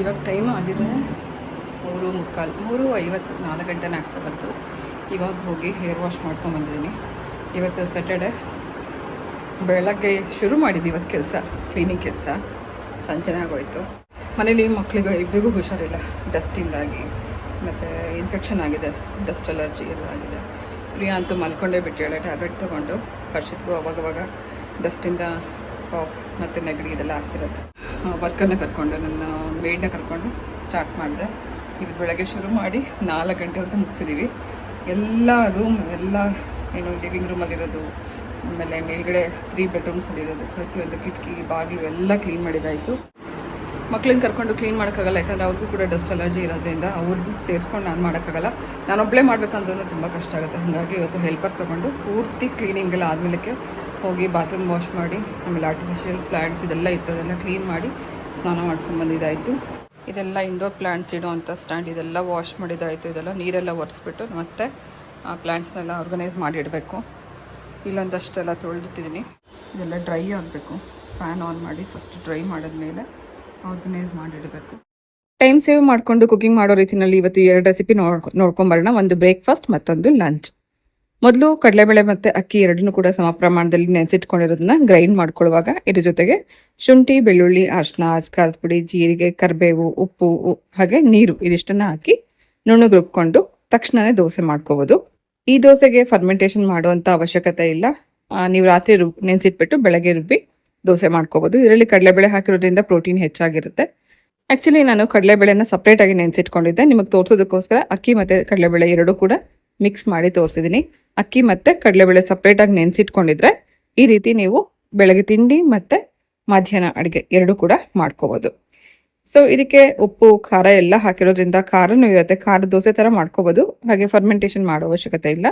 ಇವಾಗ ಟೈಮ್ ಆಗಿದೆ 3:45 3:50 4 ಗಂಟೆನೇ ಆಗ್ತಾ ಬಂತು. ಇವಾಗ ಹೋಗಿ ಹೇರ್ ವಾಶ್ ಮಾಡ್ಕೊಂಬಂದಿದ್ದೀನಿ. ಇವತ್ತು ಸ್ಯಾಟರ್ಡೆ ಬೆಳಗ್ಗೆ ಶುರು ಮಾಡಿದ್ದು ಇವತ್ತು ಕೆಲಸ, ಕ್ಲೀನಿಂಗ್ ಕೆಲಸ. ಸಂಜೆನೇ ಆಗೋಯಿತು. ಮನೇಲಿ ಮಕ್ಕಳಿಗೆ ಇಬ್ಬರಿಗೂ ಹುಷಾರಿಲ್ಲ, ಡಸ್ಟಿಂದಾಗಿ ಮತ್ತು ಇನ್ಫೆಕ್ಷನ್ ಆಗಿದೆ, ಡಸ್ಟ್ ಅಲರ್ಜಿ ಎಲ್ಲ ಆಗಿದೆ. ಪ್ರಿಯಾ ಅಂತೂ ಮಲ್ಕೊಂಡೇ ಬಿಟ್ಟೇಳೆ ಟ್ಯಾಬ್ಲೆಟ್ ತೊಗೊಂಡು. ಹರ್ಷಿತ್ಗೂ ಅವಾಗವಾಗ ಡಸ್ಟಿಂದ ಕಾಫ್ ಮತ್ತು ನೆಗಡಿ ಇದೆಲ್ಲ ಆಗ್ತಿರುತ್ತೆ. ವರ್ಕನ್ನು ಕರ್ಕೊಂಡು, ನನ್ನ ಮೇಡ್ನ ಕರ್ಕೊಂಡು ಸ್ಟಾರ್ಟ್ ಮಾಡಿದೆ. ಇದು ಬೆಳಗ್ಗೆ ಶುರು ಮಾಡಿ 4 ಗಂಟೆವರೆಗೂ ಮುಗಿಸಿದ್ದೀವಿ. ಎಲ್ಲ ರೂಮ್ ಎಲ್ಲ ಏನು ಲಿವಿಂಗ್ ರೂಮಲ್ಲಿರೋದು, ಆಮೇಲೆ ಮೇಲ್ಗಡೆ 3 ಬೆಡ್ರೂಮ್ಸಲ್ಲಿರೋದು ಪ್ರತಿಯೊಂದು ಕಿಟಕಿ ಬಾಗಿಲು ಎಲ್ಲ ಕ್ಲೀನ್ ಮಾಡಿದ್ದಾಯಿತು. ಮಕ್ಳನ್ನ ಕರ್ಕೊಂಡು ಕ್ಲೀನ್ ಮಾಡೋಕ್ಕಾಗಲ್ಲ, ಯಾಕಂದರೆ ಅವ್ರಿಗೂ ಕೂಡ ಡಸ್ಟ್ ಅಲರ್ಜಿ ಇರೋದ್ರಿಂದ ಅವ್ರಿಗೂ ಸೇರಿಸ್ಕೊಂಡು ನಾನು ಮಾಡೋಕ್ಕಾಗಲ್ಲ. ನಾನು ಒಬ್ಬಳೇ ಮಾಡಬೇಕಂದ್ರೂ ತುಂಬ ಕಷ್ಟ ಆಗುತ್ತೆ. ಹಾಗಾಗಿ ಇವತ್ತು ಹೆಲ್ಪರ್ ತೊಗೊಂಡು ಪೂರ್ತಿ ಕ್ಲೀನಿಂಗೆಲ್ಲ ಆದಮೇಲೆ ಹೋಗಿ ಬಾತ್ರೂಮ್ ವಾಶ್ ಮಾಡಿ, ಆಮೇಲೆ ಆರ್ಟಿಫಿಷಿಯಲ್ ಪ್ಲ್ಯಾಂಟ್ಸ್ ಇದೆಲ್ಲ ಇತ್ತು, ಅದೆಲ್ಲ ಕ್ಲೀನ್ ಮಾಡಿ ಸ್ನಾನ ಮಾಡ್ಕೊಂಡು ಬಂದಿದ್ದಾಯಿತು. ಇದೆಲ್ಲ ಇಂಡೋರ್ ಪ್ಲ್ಯಾಂಟ್ಸ್ ಇಡೋ ಅಂಥ ಸ್ಟ್ಯಾಂಡ್, ಇದೆಲ್ಲ ವಾಶ್ ಮಾಡಿದ್ದಾಯಿತು. ಇದೆಲ್ಲ ನೀರೆಲ್ಲ ಒರೆಸ್ಬಿಟ್ಟು ಮತ್ತೆ ಆ ಪ್ಲ್ಯಾಂಟ್ಸ್ನೆಲ್ಲ ಆರ್ಗನೈಸ್ ಮಾಡಿ ಇಡಬೇಕು. ಇಲ್ಲೊಂದಷ್ಟೆಲ್ಲ ತೊಳೆದಿಟ್ಟಿದ್ದೀನಿ. ಇದೆಲ್ಲ ಡ್ರೈ ಆಗಬೇಕು. ಫ್ಯಾನ್ ಆನ್ ಮಾಡಿ ಫಸ್ಟ್ ಡ್ರೈ ಮಾಡಿದ್ಮೇಲೆ ಆರ್ಗನೈಸ್ ಮಾಡಿಡಬೇಕು. ಟೈಮ್ ಸೇವ್ ಮಾಡಿಕೊಂಡು ಕುಕಿಂಗ್ ಮಾಡೋ ರೀತಿಯಲ್ಲಿ ಇವತ್ತು 2 ರೆಸಿಪಿ ನೋಡ್ಕೊಂಬರೋಣ. ಒಂದು ಬ್ರೇಕ್ಫಾಸ್ಟ್, ಮತ್ತೊಂದು ಲಂಚ್. ಮೊದಲು ಕಡಲೆಬೇಳೆ ಮತ್ತು ಅಕ್ಕಿ ಎರಡನ್ನೂ ಕೂಡ ಸಮ ಪ್ರಮಾಣದಲ್ಲಿ ನೆನೆಸಿಟ್ಕೊಂಡಿರೋದನ್ನ ಗ್ರೈಂಡ್ ಮಾಡ್ಕೊಳ್ಳುವಾಗ ಇದ್ರ ಜೊತೆಗೆ ಶುಂಠಿ, ಬೆಳ್ಳುಳ್ಳಿ, ಅರಿಶಿನ, ಖಾರದ ಪುಡಿ, ಜೀರಿಗೆ, ಕರಿಬೇವು, ಉಪ್ಪು ಹಾಗೆ ನೀರು ಇದಿಷ್ಟನ್ನು ಹಾಕಿ ನುಣ್ಣಗೆ ರುಬ್ಕೊಂಡು ತಕ್ಷಣವೇ ದೋಸೆ ಮಾಡ್ಕೋಬೋದು. ಈ ದೋಸೆಗೆ ಫರ್ಮೆಂಟೇಷನ್ ಮಾಡುವಂಥ ಅವಶ್ಯಕತೆ ಇಲ್ಲ. ನೀವು ರಾತ್ರಿ ನೆನೆಸಿಟ್ಬಿಟ್ಟು ಬೆಳಗ್ಗೆ ರುಬ್ಬಿ ದೋಸೆ ಮಾಡ್ಕೋಬೋದು. ಇದರಲ್ಲಿ ಕಡಲೆಬೇಳೆ ಹಾಕಿರೋದ್ರಿಂದ ಪ್ರೋಟೀನ್ ಹೆಚ್ಚಾಗಿರುತ್ತೆ. ಆ್ಯಕ್ಚುಲಿ ನಾನು ಕಡಲೆಬೇಳೆನ ಸಪ್ರೇಟಾಗಿ ನೆನೆಸಿಟ್ಕೊಂಡಿದ್ದೆ. ನಿಮಗೆ ತೋರಿಸೋದಕ್ಕೋಸ್ಕರ ಅಕ್ಕಿ ಮತ್ತು ಕಡಲೆಬೇಳೆ ಎರಡೂ ಕೂಡ ಮಿಕ್ಸ್ ಮಾಡಿ ತೋರಿಸಿದ್ದೀನಿ. ಅಕ್ಕಿ ಮತ್ತು ಕಡಲೆಬೇಳೆ ಸಪ್ರೇಟಾಗಿ ನೆನೆಸಿಟ್ಕೊಂಡಿದ್ರೆ ಈ ರೀತಿ ನೀವು ಬೆಳಗ್ಗೆ ತಿಂಡಿ ಮತ್ತು ಮಧ್ಯಾಹ್ನ ಅಡುಗೆ ಎರಡೂ ಕೂಡ ಮಾಡ್ಕೋಬೋದು. ಸೊ ಇದಕ್ಕೆ ಉಪ್ಪು ಖಾರ ಎಲ್ಲ ಹಾಕಿರೋದ್ರಿಂದ ಖಾರನೂ ಇರುತ್ತೆ. ಖಾರದ ದೋಸೆ ಥರ ಮಾಡ್ಕೋಬೋದು. ಹಾಗೆ ಫರ್ಮೆಂಟೇಷನ್ ಮಾಡೋ ಅವಶ್ಯಕತೆ ಇಲ್ಲ.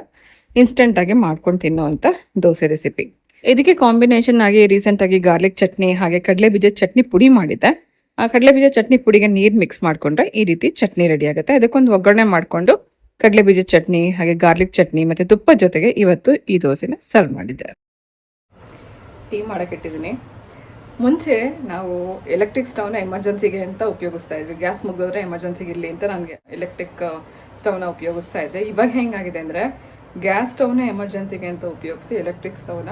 ಇನ್ಸ್ಟೆಂಟಾಗಿ ಮಾಡ್ಕೊಂಡು ತಿನ್ನೋವಂಥ ದೋಸೆ ರೆಸಿಪಿ. ಇದಕ್ಕೆ ಕಾಂಬಿನೇಷನ್ ಆಗಿ ರೀಸೆಂಟಾಗಿ ಗಾರ್ಲಿಕ್ ಚಟ್ನಿ ಹಾಗೆ ಕಡಲೆ ಬೀಜದ ಚಟ್ನಿ ಪುಡಿ ಮಾಡಿದ್ದೆ. ಆ ಕಡಲೆ ಬೀಜ ಚಟ್ನಿ ಪುಡಿಗೆ ನೀರು ಮಿಕ್ಸ್ ಮಾಡಿಕೊಂಡ್ರೆ ಈ ರೀತಿ ಚಟ್ನಿ ರೆಡಿ ಆಗುತ್ತೆ. ಅದಕ್ಕೊಂದು ಒಗ್ಗರಣೆ ಮಾಡಿಕೊಂಡು ಕಡಲೆ ಬೀಜದ ಚಟ್ನಿ ಹಾಗೆ ಗಾರ್ಲಿಕ್ ಚಟ್ನಿ ಮತ್ತು ತುಪ್ಪದ ಜೊತೆಗೆ ಇವತ್ತು ಈ ದೋಸೆನ ಸರ್ವ್ ಮಾಡಿದ್ದೆ. ಟೀ ಮಾಡೋಕ್ಕಿಟ್ಟಿದ್ದೀನಿ. ಮುಂಚೆ ನಾವು ಎಲೆಕ್ಟ್ರಿಕ್ ಸ್ಟವ್ನ ಎಮರ್ಜೆನ್ಸಿಗೆ ಅಂತ ಉಪಯೋಗಿಸ್ತಾ ಇದ್ವಿ. ಗ್ಯಾಸ್ ಮುಗಿದ್ರೆ ಎಮರ್ಜೆನ್ಸಿಗೆ ಇರಲಿ ಅಂತ ನನಗೆ ಎಲೆಕ್ಟ್ರಿಕ್ ಸ್ಟವ್ನ ಉಪಯೋಗಿಸ್ತಾ ಇದ್ದೆ. ಇವಾಗ ಹೆಂಗಾಗಿದೆ ಅಂದರೆ ಗ್ಯಾಸ್ ಸ್ಟವ್ನ ಎಮರ್ಜೆನ್ಸಿಗೆ ಅಂತ ಉಪಯೋಗಿಸಿ ಎಲೆಕ್ಟ್ರಿಕ್ ಸ್ಟವ್ನ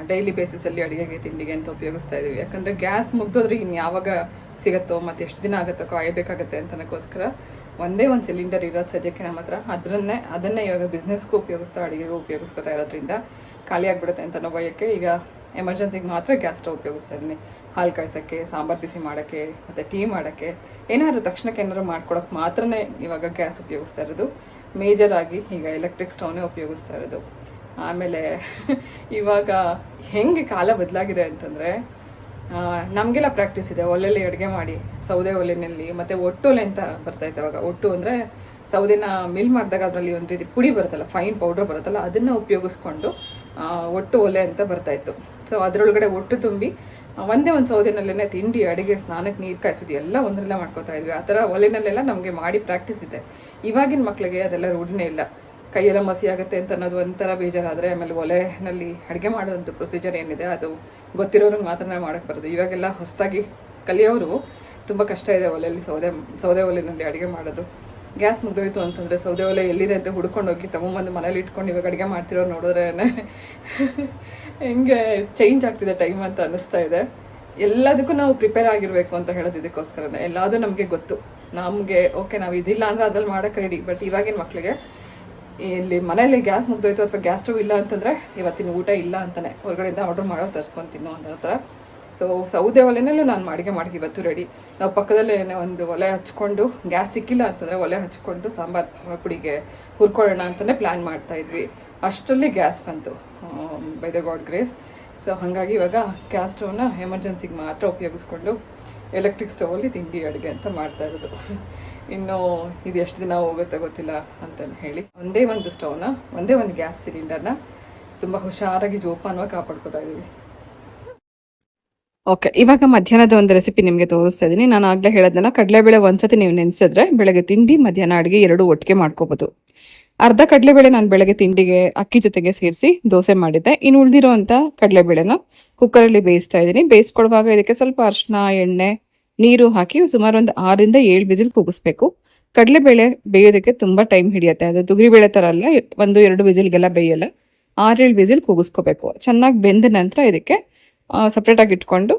ಡೈಲಿ ಬೇಸಿಸಲ್ಲಿ ಅಡುಗೆಗೆ ತಿಂಡಿಗೆ ಅಂತ ಉಪಯೋಗಿಸ್ತಾ ಇದ್ದೀವಿ. ಯಾಕಂದರೆ ಗ್ಯಾಸ್ ಮುಗ್ದೋದ್ರೆ ಇನ್ನು ಯಾವಾಗ ಸಿಗುತ್ತೋ ಮತ್ತು ಎಷ್ಟು ದಿನ ಆಗುತ್ತೋ ಕಾಯಬೇಕಾಗತ್ತೆ ಅಂತನಕ್ಕೋಸ್ಕರ ಒಂದೇ ಒಂದು ಸಿಲಿಂಡರ್ ಇರೋದು ಸದ್ಯಕ್ಕೆ ನಮ್ಮ ಹತ್ರ. ಅದನ್ನೇ ಇವಾಗ ಬಿಸ್ನೆಸ್ಗೂ ಉಪಯೋಗಿಸ್ತಾ ಅಡುಗೆಗೂ ಉಪಯೋಗಿಸ್ಕೊತಾ ಇರೋದ್ರಿಂದ ಖಾಲಿ ಆಗಿಬಿಡುತ್ತೆ ಅಂತ ಅನ್ನೋ ಭಯಕ್ಕೆ ಈಗ ಎಮರ್ಜೆನ್ಸಿಗೆ ಮಾತ್ರ ಗ್ಯಾಸ್ ಸ್ಟವ್ ಉಪಯೋಗಿಸ್ತಾ ಇದ್ದೀನಿ. ಹಾಲು ಕಾಯಿಸೋಕ್ಕೆ, ಸಾಂಬಾರು ಬಿಸಿ ಮಾಡೋಕ್ಕೆ ಮತ್ತು ಟೀ ಮಾಡೋಕ್ಕೆ, ಏನಾದರೂ ತಕ್ಷಣಕ್ಕೆ ಏನಾದ್ರು ಮಾಡ್ಕೊಳಕ್ಕೆ ಮಾತ್ರನೇ ಇವಾಗ ಗ್ಯಾಸ್ ಉಪಯೋಗಿಸ್ತಾ ಇರೋದು. ಮೇಜರಾಗಿ ಈಗ ಎಲೆಕ್ಟ್ರಿಕ್ ಸ್ಟವ್ನೇ ಉಪಯೋಗಿಸ್ತಾ ಇರೋದು. ಆಮೇಲೆ ಇವಾಗ ಹೆಂಗೆ ಕಾಲ ಬದಲಾಗಿದೆ ಅಂತಂದರೆ ನಮಗೆಲ್ಲ ಪ್ರಾಕ್ಟೀಸ್ ಇದೆ ಒಲೆಯಲ್ಲಿ ಅಡುಗೆ ಮಾಡಿ, ಸೌದೆ ಒಲೆಯಲ್ಲಿ ಮತ್ತು ಒಟ್ಟು ಒಲೆ ಅಂತ ಬರ್ತಾಯಿತ್ತು. ಅವಾಗ ಒಟ್ಟು ಅಂದರೆ ಸೌದೆನ ಮಿಲ್ ಮಾಡಿದಾಗ ಅದರಲ್ಲಿ ಒಂದು ರೀತಿ ಪುಡಿ ಬರುತ್ತಲ್ಲ, ಫೈನ್ ಪೌಡ್ರ್ ಬರುತ್ತಲ್ಲ, ಅದನ್ನು ಉಪಯೋಗಿಸ್ಕೊಂಡು ಒಟ್ಟು ಒಲೆ ಅಂತ ಬರ್ತಾಯಿತ್ತು. ಸೊ ಅದರೊಳಗಡೆ ಒಟ್ಟು ತುಂಬಿ ಒಂದೇ ಒಂದು ಸೌದೆನಲ್ಲೇ ತಿಂಡಿ, ಅಡುಗೆ, ಸ್ನಾನಕ್ಕೆ ನೀರು ಕಾಯಿಸೋದು ಎಲ್ಲ ಒಂದರಲ್ಲೇ ಮಾಡ್ಕೊತಾ ಇದ್ವಿ. ಆ ಥರ ಒಲೆನಲ್ಲೆಲ್ಲ ನಮಗೆ ಮಾಡಿ ಪ್ರಾಕ್ಟೀಸ್ ಇದೆ. ಇವಾಗಿನ ಮಕ್ಕಳಿಗೆ ಅದೆಲ್ಲ ರೂಢಿನೇ ಇಲ್ಲ. ಕೈಯೆಲ್ಲ ಮಸಿ ಆಗುತ್ತೆ ಅಂತ ಅನ್ನೋದು ಒಂಥರ ಬೇಜಾರಾದರೆ, ಆಮೇಲೆ ಒಲೆಯಲ್ಲಿ ಅಡುಗೆ ಮಾಡೋದು ಪ್ರೊಸೀಜರ್ ಏನಿದೆ ಅದು ಗೊತ್ತಿರೋರಿಗೆ ಮಾತ್ರ ಮಾಡೋಕ್ಕೆ ಬರೋದು. ಇವಾಗೆಲ್ಲ ಹೊಸದಾಗಿ ಕಲಿಯೋರು ತುಂಬ ಕಷ್ಟ ಇದೆ ಒಲೆಯಲ್ಲಿ, ಸೌದೆ ಒಲೆಯಲ್ಲಿ ಅಡುಗೆ ಮಾಡೋದು. ಗ್ಯಾಸ್ ಮುಗ್ದೋಯ್ತು ಅಂತಂದರೆ ಸೌದೆ ಒಲೆ ಎಲ್ಲಿದೆ ಅಂತ ಹುಡ್ಕೊಂಡು ಹೋಗಿ ತೊಗೊಂಬಂದು ಮನೇಲಿ ಇಟ್ಕೊಂಡು ಇವಾಗ ಅಡುಗೆ ಮಾಡ್ತಿರೋರು ನೋಡಿದ್ರೆ ಹೆಂಗೆ ಚೇಂಜ್ ಆಗ್ತಿದೆ ಟೈಮ್ ಅಂತ ಅನ್ನಿಸ್ತಾ ಇದೆ. ಎಲ್ಲದಕ್ಕೂ ನಾವು ಪ್ರಿಪೇರ್ ಆಗಿರಬೇಕು ಅಂತ ಹೇಳೋದು ಇದಕ್ಕೋಸ್ಕರನೇ. ಎಲ್ಲದೂ ನಮಗೆ ಗೊತ್ತು. ನಮಗೆ ಓಕೆ ನಾವು ಇದಿಲ್ಲ ಅಂದರೆ ಅದ್ರಲ್ಲಿ ಮಾಡೋಕ್ಕೆ ರೆಡಿ. ಬಟ್ ಇವಾಗಿನ ಮಕ್ಕಳಿಗೆ ಇಲ್ಲಿ ಮನೇಲಿ ಗ್ಯಾಸ್ ಮುಗ್ದೋಯ್ತು ಅಥವಾ ಗ್ಯಾಸ್ ಸ್ಟವ್ ಇಲ್ಲ ಅಂತಂದರೆ ಇವತ್ತಿನ ಊಟ ಇಲ್ಲ ಅಂತಲೇ ಹೊರಗಡೆಯಿಂದ ಆರ್ಡ್ರ್ ಮಾಡೋ ತರಿಸ್ಕೊಂಡು ತಿನ್ನೋ ಅನ್ನೋ ಥರ. ಸೊ ಸೌದೆ ಒಲೆನಲ್ಲೂ ನಾನು ಅಡುಗೆ ಮಾಡೋಕ್ಕೆ ಇವತ್ತು ರೆಡಿ. ನಾವು ಪಕ್ಕದಲ್ಲೇ ಒಂದು ಒಲೆ ಹಚ್ಕೊಂಡು, ಗ್ಯಾಸ್ ಸಿಕ್ಕಿಲ್ಲ ಅಂತಂದರೆ ಒಲೆ ಹಚ್ಕೊಂಡು ಸಾಂಬಾರು ಪುಡಿಗೆ ಹುರ್ಕೊಳ್ಳೋಣ ಅಂತಲೇ ಪ್ಲ್ಯಾನ್ ಮಾಡ್ತಾಯಿದ್ವಿ. ಅಷ್ಟರಲ್ಲಿ ಗ್ಯಾಸ್ ಬಂತು, by the god grace. So ಹಾಗಾಗಿ ಇವಾಗ ಗ್ಯಾಸ್ ಸ್ಟವ್ನ ಎಮರ್ಜೆನ್ಸಿಗೆ ಮಾತ್ರ ಉಪಯೋಗಿಸ್ಕೊಂಡು ಎಲೆಕ್ಟ್ರಿಕ್ ಸ್ಟವಲ್ಲಿ ತಿಂಡಿ ಅಡುಗೆ ಅಂತ ಮಾಡ್ತಾ ಇರೋದು. ಇನ್ನು ಇದು ಎಷ್ಟು ದಿನ ಹೋಗುತ್ತೋ ಗೊತ್ತಿಲ್ಲ ಅಂತಂದು ಹೇಳಿ ಒಂದೇ ಒಂದು ಸ್ಟವ್ನ, ಒಂದೇ ಒಂದು ಗ್ಯಾಸ್ ಸಿಲಿಂಡರ್ನ ತುಂಬ ಹುಷಾರಾಗಿ ಜೋಪಾನವಾಗಿ ಕಾಪಾಡ್ಕೊತಾ ಇದ್ದೀವಿ. ಓಕೆ, ಇವಾಗ ಮಧ್ಯಾಹ್ನದ ಒಂದು ರೆಸಿಪಿ ನಿಮಗೆ ತೋರಿಸ್ತಾ ಇದ್ದೀನಿ. ನಾನು ಆಗಲೇ ಹೇಳೋದನ್ನ, ಕಡಲೆಬೇಳೆ ಒಂದ್ಸತಿ ನೀವು ನೆನೆಸಿದ್ರೆ ಬೆಳಗ್ಗೆ ತಿಂಡಿ ಮಧ್ಯಾಹ್ನ ಅಡುಗೆ ಎರಡೂ ಒಟ್ಟಿಗೆ ಮಾಡ್ಕೋಬೋದು. ಅರ್ಧ ಕಡಲೆಬೇಳೆ ನಾನು ಬೆಳಗ್ಗೆ ತಿಂಡಿಗೆ ಅಕ್ಕಿ ಜೊತೆಗೆ ಸೇರಿಸಿ ದೋಸೆ ಮಾಡಿದ್ದೆ. ಇನ್ನು ಉಳಿದಿರೋ ಅಂಥ ಕಡಲೆಬೇಳೆನ ಕುಕ್ಕರಲ್ಲಿ ಬೇಯಿಸ್ತಾ ಇದ್ದೀನಿ. ಬೇಯಿಸ್ಕೊಡುವಾಗ ಇದಕ್ಕೆ ಸ್ವಲ್ಪ ಅರಿಶಿನ, ಎಣ್ಣೆ ನೀರು ಹಾಕಿ ಸುಮಾರು ಒಂದು 6 ರಿಂದ 7 ವಿಸಿಲ್ ಕೂಗಿಸ್ಬೇಕು. ಕಡಲೆಬೇಳೆ ಬೇಯೋದಕ್ಕೆ ತುಂಬ ಟೈಮ್ ಹಿಡಿಯುತ್ತೆ. ಅದು ತೊಗರಿಬೇಳೆ ಥರ ಅಲ್ಲ, 1-2 ವಿಸಿಲ್ಗೆಲ್ಲ ಬೇಯಲ್ಲ. 6-7 ವಿಸಿಲ್ ಕೂಗಿಸ್ಕೋಬೇಕು. ಚೆನ್ನಾಗಿ ಬೆಂದ ನಂತರ ಇದಕ್ಕೆ ಸಪ್ರೇಟಾಗಿ ಇಟ್ಕೊಂಡು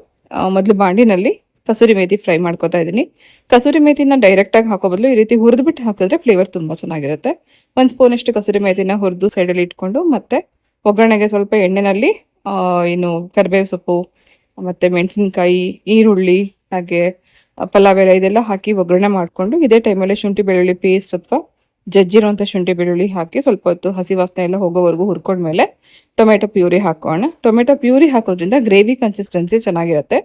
ಮೊದಲು ಬಾಂಡಿನಲ್ಲಿ ಕಸೂರಿ ಮೇಥಿ ಫ್ರೈ ಮಾಡ್ಕೊತಾ ಇದ್ದೀನಿ. ಕಸೂರಿ ಮೇಥಿನ ಡೈರೆಕ್ಟಾಗಿ ಹಾಕೋ ಬದಲು ಈ ರೀತಿ ಹುರಿದ್ಬಿಟ್ಟು ಹಾಕಿದ್ರೆ ಫ್ಲೇವರ್ ತುಂಬ ಚೆನ್ನಾಗಿರುತ್ತೆ. 1 ಸ್ಪೂನಷ್ಟು ಕಸೂರಿ ಮೇಥಿನ ಹುರಿದು ಸೈಡಲ್ಲಿ ಇಟ್ಕೊಂಡು ಮತ್ತೆ ಒಗ್ಗರಣೆಗೆ ಸ್ವಲ್ಪ ಎಣ್ಣೆನಲ್ಲಿ ಏನು ಕರಿಬೇವು ಸೊಪ್ಪು ಮತ್ತು ಮೆಣಸಿನ್ಕಾಯಿ, ಈರುಳ್ಳಿ, ಹಾಗೆ ಪಲಾವ್ ಎಲೆ ಇದೆಲ್ಲ ಹಾಕಿ ಒಗ್ಗರಣೆ ಮಾಡಿಕೊಂಡು ಇದೇ ಟೈಮಲ್ಲಿ ಶುಂಠಿ ಬೆಳ್ಳುಳ್ಳಿ ಪೇಸ್ಟ್ ಅಥವಾ ಜಜ್ಜಿರೋಂಥ ಶುಂಠಿ ಬೆಳ್ಳುಳ್ಳಿ ಹಾಕಿ ಸ್ವಲ್ಪ ಹೊತ್ತು ಹಸಿ ವಾಸನೆ ಎಲ್ಲ ಹೋಗೋವರೆಗೂ ಹುರ್ಕೊಂಡ್ಮೇಲೆ ಟೊಮೆಟೊ ಪ್ಯೂರಿ ಹಾಕೋಣ. ಟೊಮೆಟೊ ಪ್ಯೂರಿ ಹಾಕೋದ್ರಿಂದ ಗ್ರೇವಿ ಕನ್ಸಿಸ್ಟೆನ್ಸಿ ಚೆನ್ನಾಗಿರುತ್ತೆ.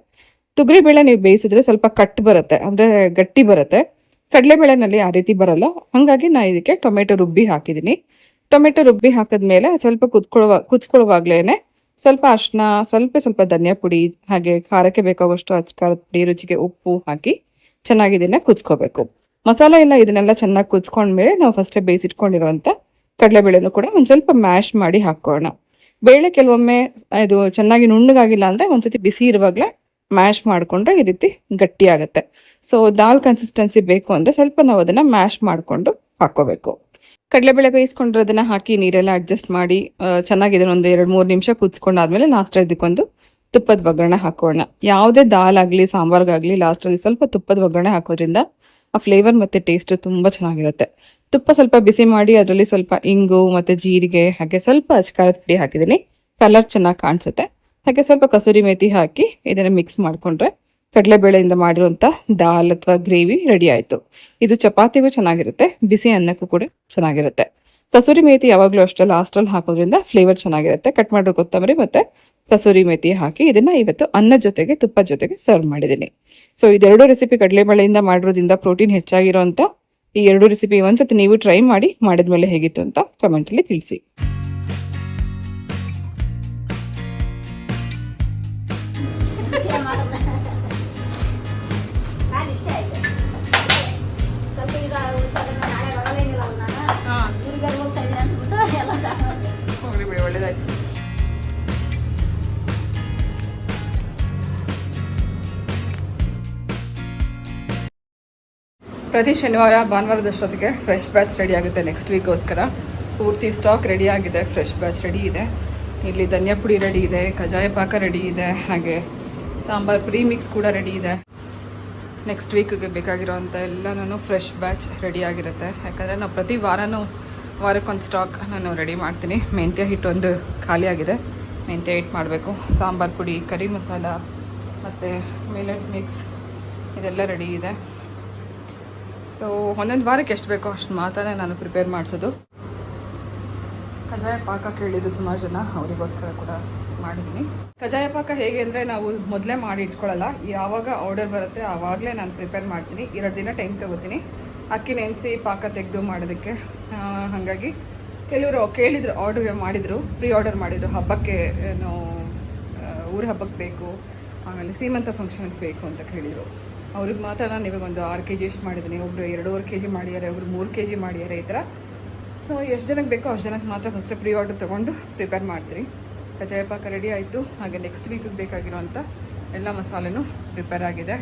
ತೊಗರಿಬೇಳೆ ನೀವು ಬೇಯಿಸಿದ್ರೆ ಸ್ವಲ್ಪ ಕಟ್ ಬರುತ್ತೆ, ಅಂದರೆ ಗಟ್ಟಿ ಬರುತ್ತೆ. ಕಡಲೆಬೇಳೆನಲ್ಲಿ ಆ ರೀತಿ ಬರಲ್ಲ. ಹಾಗಾಗಿ ನಾನು ಇದಕ್ಕೆ ಟೊಮೆಟೊ ರುಬ್ಬಿ ಹಾಕಿದ್ದೀನಿ. ಟೊಮೆಟೊ ರುಬ್ಬಿ ಹಾಕಿದ್ಮೇಲೆ ಸ್ವಲ್ಪ ಕುಚ್ಕೊಳ್ಳುವಾಗಲೇ ಸ್ವಲ್ಪ ಅರಿಶಿನ, ಸ್ವಲ್ಪ ಧನಿಯಾ ಪುಡಿ, ಹಾಗೆ ಖಾರಕ್ಕೆ ಬೇಕಾಗುವಷ್ಟು ಖಾರದ ಪುಡಿ, ರುಚಿಗೆ ಉಪ್ಪು ಹಾಕಿ ಚೆನ್ನಾಗಿ ಇದನ್ನು ಕುಚ್ಕೋಬೇಕು. ಮಸಾಲೆ ಎಲ್ಲ ಇದನ್ನೆಲ್ಲ ಚೆನ್ನಾಗಿ ಕುಚ್ಕೊಂಡ್ಮೇಲೆ ನಾವು ಫಸ್ಟೇ ಬೇಯಿಸಿಟ್ಕೊಂಡಿರುವಂಥ ಕಡಲೆಬೇಳೆನೂ ಕೂಡ ಒಂದು ಸ್ವಲ್ಪ ಮ್ಯಾಶ್ ಮಾಡಿ ಹಾಕೋಣ. ಬೇಳೆ ಕೆಲವೊಮ್ಮೆ ಇದು ಚೆನ್ನಾಗಿ ನುಣ್ಣಗಾಗಿಲ್ಲ ಅಂದರೆ ಒಂದ್ಸತಿ ಬಿಸಿ ಇರುವಾಗಲೇ ಮ್ಯಾಶ್ ಮಾಡಿಕೊಂಡ್ರೆ ಈ ರೀತಿ ಗಟ್ಟಿ ಆಗುತ್ತೆ. ಸೊ ದಾಲ್ ಕನ್ಸಿಸ್ಟೆನ್ಸಿ ಬೇಕು ಅಂದರೆ ಸ್ವಲ್ಪ ನಾವು ಅದನ್ನು ಮ್ಯಾಶ್ ಮಾಡಿಕೊಂಡು ಹಾಕ್ಕೋಬೇಕು. ಕಡಲೆಬೇಳೆ ಬೇಯಿಸ್ಕೊಂಡಿರೋದನ್ನು ಹಾಕಿ ನೀರೆಲ್ಲ ಅಡ್ಜಸ್ಟ್ ಮಾಡಿ ಚೆನ್ನಾಗಿ ಇದನ್ನು ಒಂದು 2-3 ನಿಮಿಷ ಕುದಿಸ್ಕೊಂಡಾದ್ಮೇಲೆ ಲಾಸ್ಟಲ್ಲಿ ಇದಕ್ಕೊಂದು ತುಪ್ಪದ ಒಗ್ಗರಣೆ ಹಾಕೋಣ. ಯಾವುದೇ ದಾಲ್ ಆಗಲಿ ಸಾಂಬಾರ್ಗಾಗಲಿ ಲಾಸ್ಟಲ್ಲಿ ಸ್ವಲ್ಪ ತುಪ್ಪದ ಒಗ್ಗರಣೆ ಹಾಕೋದ್ರಿಂದ ಆ ಫ್ಲೇವರ್ ಮತ್ತು ಟೇಸ್ಟ್ ತುಂಬ ಚೆನ್ನಾಗಿರುತ್ತೆ. ತುಪ್ಪ ಸ್ವಲ್ಪ ಬಿಸಿ ಮಾಡಿ ಅದರಲ್ಲಿ ಸ್ವಲ್ಪ ಇಂಗು ಮತ್ತು ಜೀರಿಗೆ, ಹಾಗೆ ಸ್ವಲ್ಪ ಅಚ್ಕಾರದ ಪುಡಿ ಹಾಕಿದ್ದೀನಿ, ಕಲರ್ ಚೆನ್ನಾಗಿ ಕಾಣಿಸುತ್ತೆ. ಹಾಗೆ ಸ್ವಲ್ಪ ಕಸೂರಿ ಮೇಥಿ ಹಾಕಿ ಇದನ್ನು ಮಿಕ್ಸ್ ಮಾಡಿಕೊಂಡ್ರೆ ಕಡಲೆಬೇಳೆಯಿಂದ ಮಾಡಿರುವಂಥ ದಾಲ್ ಅಥವಾ ಗ್ರೇವಿ ರೆಡಿ ಆಯಿತು. ಇದು ಚಪಾತಿಗೂ ಚೆನ್ನಾಗಿರುತ್ತೆ, ಬಿಸಿ ಅನ್ನಕ್ಕೂ ಕೂಡ ಚೆನ್ನಾಗಿರುತ್ತೆ. ಕಸೂರಿ ಮೇಥಿ ಯಾವಾಗಲೂ ಅಷ್ಟೇ ಲಾಸ್ಟಲ್ಲಿ ಹಾಕೋದ್ರಿಂದ ಫ್ಲೇವರ್ ಚೆನ್ನಾಗಿರುತ್ತೆ. ಕಟ್ ಮಾಡಿರೋ ಕೊತ್ತಂಬರಿ ಮತ್ತು ಕಸೂರಿ ಮೇಥಿ ಹಾಕಿ ಇದನ್ನು ಇವತ್ತು ಅನ್ನದ ಜೊತೆಗೆ ತುಪ್ಪದ ಜೊತೆಗೆ ಸರ್ವ್ ಮಾಡಿದ್ದೀನಿ. ಸೊ ಇದೆರಡು ರೆಸಿಪಿ ಕಡಲೆಬೇಳೆಯಿಂದ ಮಾಡಿರೋದ್ರಿಂದ ಪ್ರೋಟೀನ್ ಹೆಚ್ಚಾಗಿರೋಂಥ ಈ 2 ರೆಸಿಪಿ ಒಂದ್ಸತಿ ನೀವು ಟ್ರೈ ಮಾಡಿ ಮಾಡಿದ್ಮೇಲೆ ಹೇಗಿತ್ತು ಅಂತ ಕಮೆಂಟಲ್ಲಿ ತಿಳಿಸಿ. ಒಳ್ಳೇದಾಯ್ತು. ಪ್ರತಿ ಶನಿವಾರ ಭಾನುವಾರದಷ್ಟೊತ್ತಿಗೆ ಫ್ರೆಶ್ ಬ್ಯಾಚ್ ರೆಡಿ ಆಗುತ್ತೆ. ನೆಕ್ಸ್ಟ್ ವೀಕ್ಗೋಸ್ಕರ ಪೂರ್ತಿ ಸ್ಟಾಕ್ ರೆಡಿ ಆಗಿದೆ, ಫ್ರೆಶ್ ಬ್ಯಾಚ್ ರೆಡಿ ಇದೆ. ಇಲ್ಲಿ ಧನಿಯಾ ಪುಡಿ ರೆಡಿ ಇದೆ, ಕಜಾಯ ಪಾಕ ರೆಡಿ ಇದೆ, ಹಾಗೆ ಸಾಂಬಾರ್ ಪ್ರೀ ಮಿಕ್ಸ್ ಕೂಡ ರೆಡಿ ಇದೆ. ನೆಕ್ಸ್ಟ್ ವೀಕ್ಗೆ ಬೇಕಾಗಿರೋವಂಥ ಎಲ್ಲನೂ ಫ್ರೆಶ್ ಬ್ಯಾಚ್ ರೆಡಿ ಆಗಿರುತ್ತೆ. ಯಾಕಂದರೆ ನಾವು ಪ್ರತಿ ವಾರಕ್ಕೊಂದು ಸ್ಟಾಕ್ ನಾನು ರೆಡಿ ಮಾಡ್ತೀನಿ. ಮೆಂತ್ಯ ಹಿಟ್ಟು ಒಂದು ಖಾಲಿ ಆಗಿದೆ, ಮೆಂತ್ಯ ಹಿಟ್ಟು ಮಾಡಬೇಕು. ಸಾಂಬಾರ್ ಪುಡಿ, ಕರಿ ಮಸಾಲ ಮತ್ತು ಮಿಲೆಟ್ ಮಿಕ್ಸ್ ಇದೆಲ್ಲ ರೆಡಿ ಇದೆ. ಸೊ ಒಂದೊಂದು ವಾರಕ್ಕೆ ಎಷ್ಟು ಬೇಕೋ ಅಷ್ಟು ಮಾತ್ರ ನಾನು ಪ್ರಿಪೇರ್ ಮಾಡಿಸೋದು. ಕಜಾಯ ಪಾಕ ಕೇಳಿದ್ದು ಸುಮಾರು ಜನ, ಅವರಿಗೋಸ್ಕರ ಕೂಡ ಮಾಡಿದ್ದೀನಿ. ಕಜಾಯ ಪಾಕ ಹೇಗೆ ಅಂದರೆ ನಾವು ಮೊದಲೇ ಮಾಡಿ ಇಟ್ಕೊಳ್ಳಲ್ಲ, ಯಾವಾಗ ಆರ್ಡರ್ ಬರುತ್ತೆ ಆವಾಗಲೇ ನಾನು ಪ್ರಿಪೇರ್ ಮಾಡ್ತೀನಿ. 2 ದಿನ ಟೈಮ್ ತೊಗೋತೀನಿ ಅಕ್ಕಿ ನೆನೆಸಿ ಪಾಕ ತೆಗೆದು ಮಾಡೋದಕ್ಕೆ. ಹಾಗಾಗಿ ಕೆಲವರು ಕೇಳಿದರು, ಆರ್ಡರ್ ಮಾಡಿದರು, ಪ್ರೀ ಆರ್ಡರ್ ಮಾಡಿದರು. ಹಬ್ಬಕ್ಕೆ ಏನು ಊರ ಹಬ್ಬಕ್ಕೆ ಬೇಕು, ಆಮೇಲೆ ಸೀಮಂತ ಫಂಕ್ಷನ್ಗೆ ಬೇಕು ಅಂತ ಕೇಳಿದರು. ಅವ್ರಿಗೆ ಮಾತ್ರ ನಾನು ಇವಾಗ ಒಂದು 6 kg ಅಷ್ಟು ಮಾಡಿದ್ದೀನಿ. ಒಬ್ಬರು 2.5 kg ಮಾಡಿದ್ದಾರೆ, ಒಬ್ಬರು 3 kg ಮಾಡಿದ್ದಾರೆ, ಈ ಥರ. ಸೊ ಎಷ್ಟು ಜನಕ್ಕೆ ಬೇಕೋ ಅಷ್ಟು ಜನಕ್ಕೆ ಮಾತ್ರ ಫಸ್ಟ್ ಪ್ರೀ ಆರ್ಡರ್ ತೊಗೊಂಡು ಪ್ರಿಪೇರ್ ಮಾಡ್ತೀನಿ. ಕಜಾಯ ಪಾಕ ರೆಡಿ ಆಯಿತು. ಹಾಗೆ ನೆಕ್ಸ್ಟ್ ವೀಕಿಗೆ ಬೇಕಾಗಿರೋಂಥ ಎಲ್ಲ ಮಸಾಲೆನೂ ಪ್ರಿಪೇರ್ ಆಗಿದೆ.